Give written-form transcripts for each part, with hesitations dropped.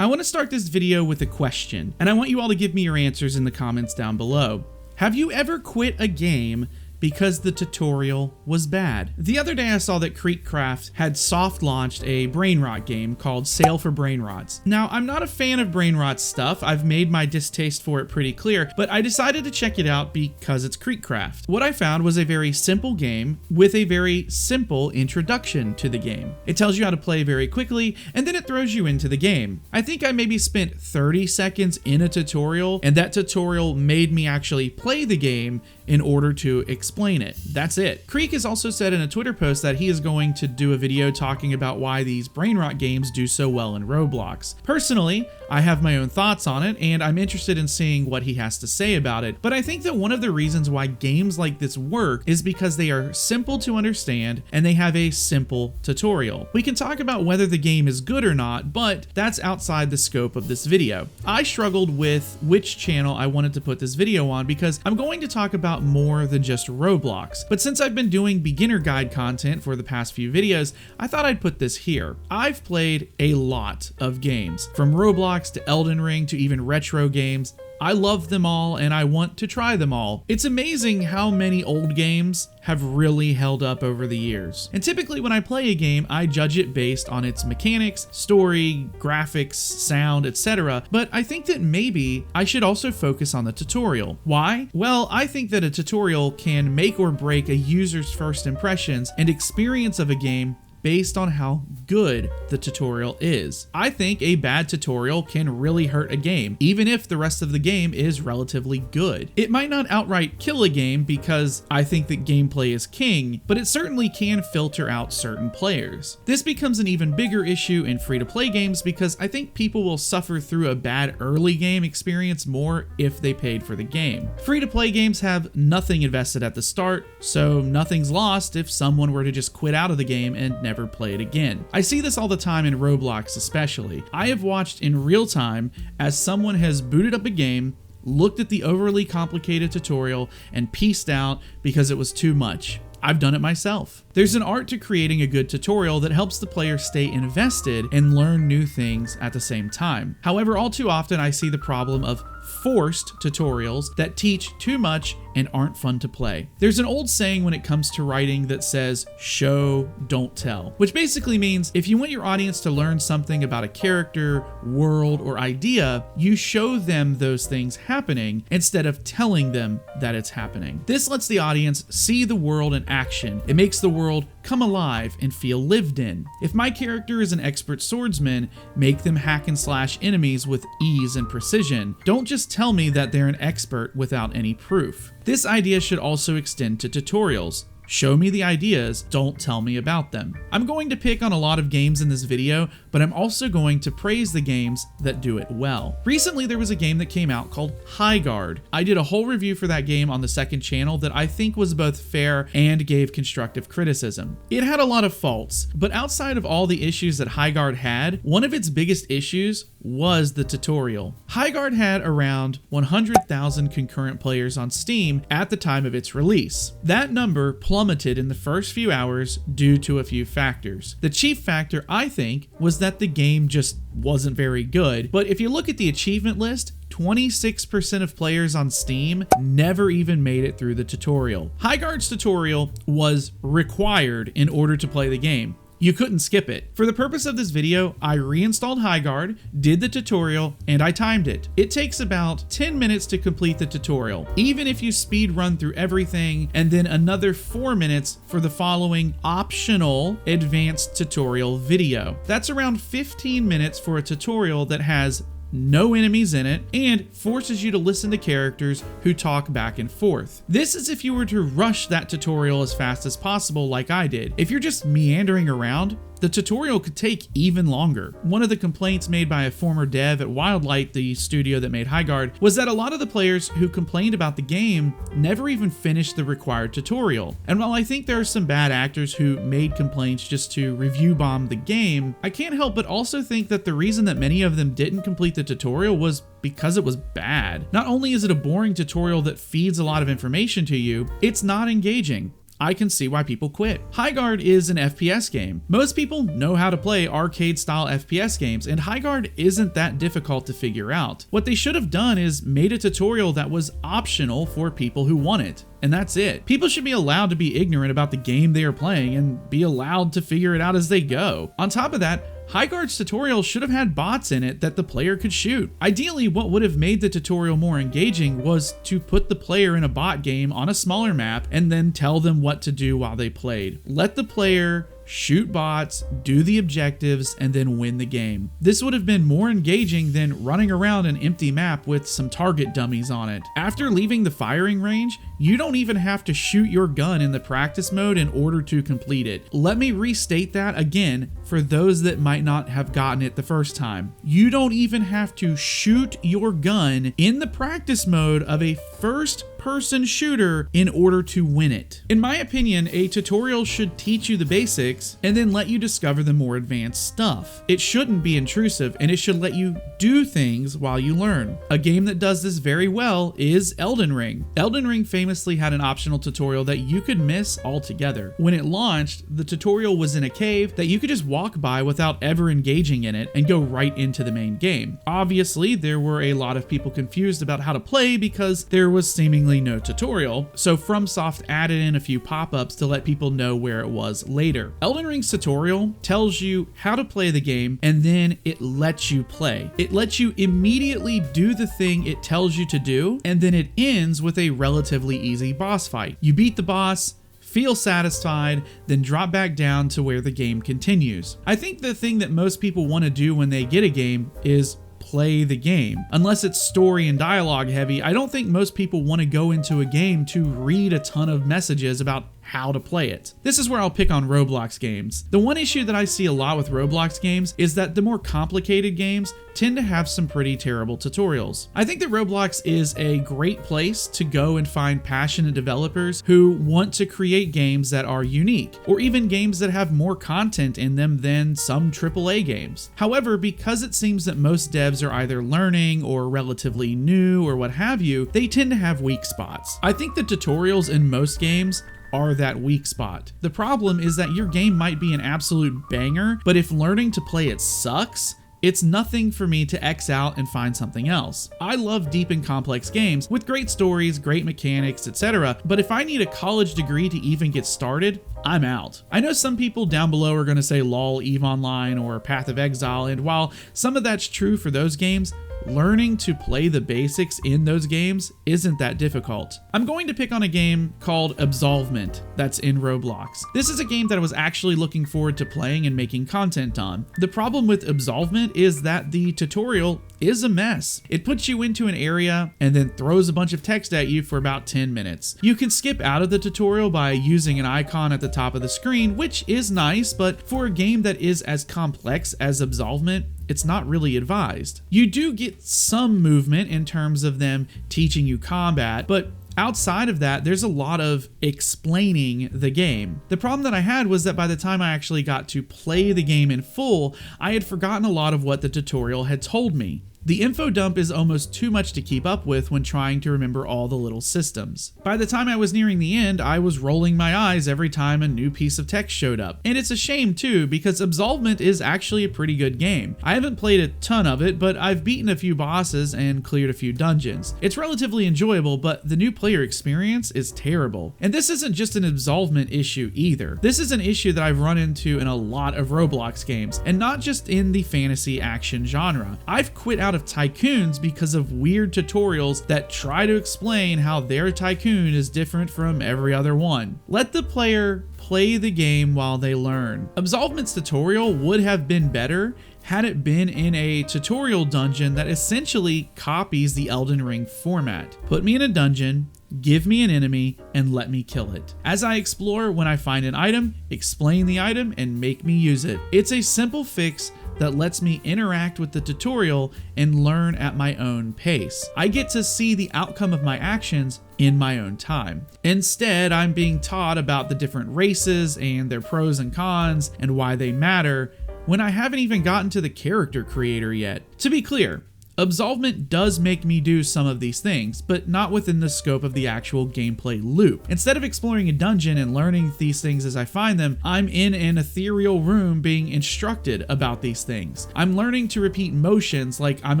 I want to start this video with a question, and I want you all to give me your answers in the comments down below. Have you ever quit a game because the tutorial was bad? The other day I saw that Creekcraft had soft launched a brain rot game called Sail for Brain Rots. Now, I'm not a fan of brain rot stuff. I've made my distaste for it pretty clear, but I decided to check it out because it's Creekcraft. What I found was a very simple game with a very simple introduction to the game. It tells you how to play very quickly, and then it throws you into the game. I think I maybe spent 30 seconds in a tutorial, and that tutorial made me actually play the game in order to explain it. That's it. Creek has also said in a Twitter post that he is going to do a video talking about why these brain rot games do so well in Roblox. Personally, I have my own thoughts on it, and I'm interested in seeing what he has to say about it, but I think that one of the reasons why games like this work is because they are simple to understand and they have a simple tutorial. We can talk about whether the game is good or not, but that's outside the scope of this video. I struggled with which channel I wanted to put this video on because I'm going to talk about more than just Roblox. But since I've been doing beginner guide content for the past few videos, I thought I'd put this here. I've played a lot of games, from Roblox to Elden Ring to even retro games. I love them all and I want to try them all. It's amazing how many old games have really held up over the years. And typically when I play a game, I judge it based on its mechanics, story, graphics, sound, etc. But I think that maybe I should also focus on the tutorial. Why? Well, I think that a tutorial can make or break a user's first impressions and experience of a game based on how good the tutorial is. I think a bad tutorial can really hurt a game, even if the rest of the game is relatively good. It might not outright kill a game because I think that gameplay is king, but it certainly can filter out certain players. This becomes an even bigger issue in free-to-play games because I think people will suffer through a bad early game experience more if they paid for the game. Free-to-play games have nothing invested at the start, so nothing's lost if someone were to just quit out of the game and never play it again. I see this all the time in Roblox especially. I have watched in real time as someone has booted up a game, looked at the overly complicated tutorial, and pieced out because it was too much. I've done it myself. There's an art to creating a good tutorial that helps the player stay invested and learn new things at the same time. However, all too often I see the problem of forced tutorials that teach too much and aren't fun to play. There's an old saying when it comes to writing that says, show, don't tell, which basically means if you want your audience to learn something about a character, world, or idea, you show them those things happening instead of telling them that it's happening. This lets the audience see the world in action. It makes the world come alive and feel lived in. If my character is an expert swordsman, make them hack and slash enemies with ease and precision. Don't just tell me that they're an expert without any proof. This idea should also extend to tutorials. Show me the ideas, don't tell me about them. I'm going to pick on a lot of games in this video, but I'm also going to praise the games that do it well. Recently, there was a game that came out called High Guard. I did a whole review for that game on the second channel that I think was both fair and gave constructive criticism. It had a lot of faults, but outside of all the issues that High Guard had, one of its biggest issues was the tutorial. High Guard had around 100,000 concurrent players on Steam at the time of its release. That number plummeted in the first few hours due to a few factors. The chief factor, I think, was that the game just wasn't very good, but if you look at the achievement list, 26% of players on Steam never even made it through the tutorial. High Guard's tutorial was required in order to play the game. You couldn't skip it. For the purpose of this video, I reinstalled High Guard, did the tutorial, and I timed it. It takes about 10 minutes to complete the tutorial, even if you speed run through everything, and then another 4 minutes for the following optional advanced tutorial video. That's around 15 minutes for a tutorial that has no enemies in it, and forces you to listen to characters who talk back and forth. This is if you were to rush that tutorial as fast as possible like I did. If you're just meandering around, the tutorial could take even longer. One of the complaints made by a former dev at Wildlight, the studio that made High Guard, was that a lot of the players who complained about the game never even finished the required tutorial. And while I think there are some bad actors who made complaints just to review bomb the game, I can't help but also think that the reason that many of them didn't complete the tutorial was because it was bad. Not only is it a boring tutorial that feeds a lot of information to you, it's not engaging. I can see why people quit. Highguard is an FPS game. Most people know how to play arcade-style FPS games, and Highguard isn't that difficult to figure out. What they should have done is made a tutorial that was optional for people who want it. And that's it. People should be allowed to be ignorant about the game they are playing and be allowed to figure it out as they go. On top of that, Highguard's tutorial should have had bots in it that the player could shoot. Ideally, what would have made the tutorial more engaging was to put the player in a bot game on a smaller map and then tell them what to do while they played. Let the player shoot bots, do the objectives, and then win the game. This would have been more engaging than running around an empty map with some target dummies on it. After leaving the firing range, you don't even have to shoot your gun in the practice mode in order to complete it. Let me restate that again for those that might not have gotten it the first time. You don't even have to shoot your gun in the practice mode of a first-person shooter in order to win it. In my opinion, a tutorial should teach you the basics and then let you discover the more advanced stuff. It shouldn't be intrusive, and it should let you do things while you learn. A game that does this very well is Elden Ring. Elden Ring famously had an optional tutorial that you could miss altogether. When it launched, the tutorial was in a cave that you could just walk by without ever engaging in it and go right into the main game. Obviously, there were a lot of people confused about how to play because there was seemingly no tutorial, so FromSoft added in a few pop-ups to let people know where it was later. Elden Ring's tutorial tells you how to play the game, and then it lets you play. It lets you immediately do the thing it tells you to do, and then it ends with a relatively easy boss fight. You beat the boss, feel satisfied, then drop back down to where the game continues. I think the thing that most people want to do when they get a game is play the game. Unless it's story and dialogue heavy, I don't think most people want to go into a game to read a ton of messages about how to play it. This is where I'll pick on Roblox games. The one issue that I see a lot with Roblox games is that the more complicated games tend to have some pretty terrible tutorials. I think that Roblox is a great place to go and find passionate developers who want to create games that are unique, or even games that have more content in them than some AAA games. However, because it seems that most devs are either learning or relatively new or what have you, they tend to have weak spots. I think the tutorials in most games are that weak spot. The problem is that your game might be an absolute banger, but if learning to play it sucks, it's nothing for me to X out and find something else. I love deep and complex games with great stories, great mechanics, etc. But if I need a college degree to even get started, I'm out. I know some people down below are going to say LOL, EVE Online, or Path of Exile, and while some of that's true for those games, learning to play the basics in those games isn't that difficult. I'm going to pick on a game called Absolvement that's in Roblox. This is a game that I was actually looking forward to playing and making content on. The problem with Absolvement is that the tutorial is a mess. It puts you into an area and then throws a bunch of text at you for about 10 minutes. You can skip out of the tutorial by using an icon at the top of the screen, which is nice, but for a game that is as complex as Absolvement, it's not really advised. You do get some movement in terms of them teaching you combat, but outside of that, there's a lot of explaining the game. The problem that I had was that by the time I actually got to play the game in full, I had forgotten a lot of what the tutorial had told me. The info dump is almost too much to keep up with when trying to remember all the little systems. By the time I was nearing the end, I was rolling my eyes every time a new piece of text showed up. And it's a shame too, because Absolvement is actually a pretty good game. I haven't played a ton of it, but I've beaten a few bosses and cleared a few dungeons. It's relatively enjoyable, but the new player experience is terrible. And this isn't just an Absolvement issue either. This is an issue that I've run into in a lot of Roblox games, and not just in the fantasy action genre. I've quit out of tycoons because of weird tutorials that try to explain how their tycoon is different from every other one. Let the player play the game while they learn. Absolvement's tutorial would have been better had it been in a tutorial dungeon that essentially copies the Elden Ring format. Put me in a dungeon, give me an enemy, and let me kill it. As I explore, when I find an item, explain the item and make me use it. It's a simple fix that lets me interact with the tutorial and learn at my own pace. I get to see the outcome of my actions in my own time. Instead, I'm being taught about the different races and their pros and cons and why they matter when I haven't even gotten to the character creator yet. To be clear, Absolvement does make me do some of these things, but not within the scope of the actual gameplay loop. Instead of exploring a dungeon and learning these things as I find them, I'm in an ethereal room being instructed about these things. I'm learning to repeat motions like I'm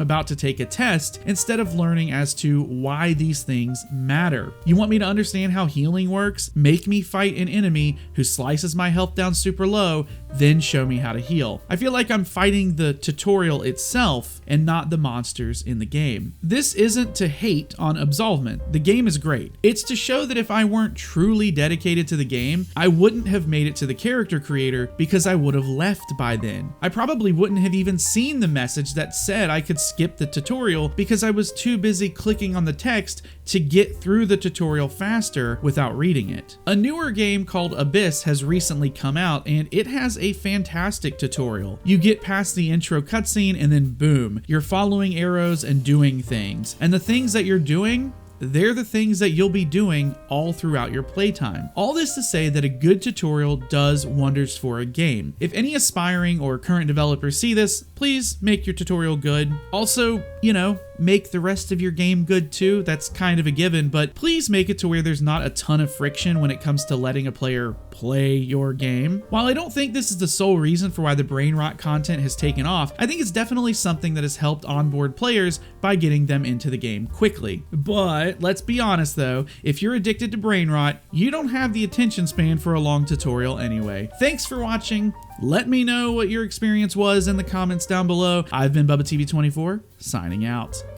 about to take a test instead of learning as to why these things matter. You want me to understand how healing works? Make me fight an enemy who slices my health down super low, then show me how to heal. I feel like I'm fighting the tutorial itself and not the monsters in the game. This isn't to hate on Absolvement. The game is great. It's to show that if I weren't truly dedicated to the game, I wouldn't have made it to the character creator because I would have left by then. I probably wouldn't have even seen the message that said I could skip the tutorial because I was too busy clicking on the text to get through the tutorial faster without reading it. A newer game called Abyss has recently come out and it has a fantastic tutorial. You get past the intro cutscene and then boom, you're following arrows and doing things. And the things that you're doing, they're the things that you'll be doing all throughout your playtime. All this to say that a good tutorial does wonders for a game. If any aspiring or current developers see this, please make your tutorial good. Also, make the rest of your game good too. That's kind of a given, but please make it to where there's not a ton of friction when it comes to letting a player play your game. While I don't think this is the sole reason for why the brain rot content has taken off, I think it's definitely something that has helped onboard players by getting them into the game quickly. But let's be honest though, if you're addicted to brain rot, you don't have the attention span for a long tutorial anyway. Thanks for watching. Let me know what your experience was in the comments down below. I've been BubbaTV24, signing out.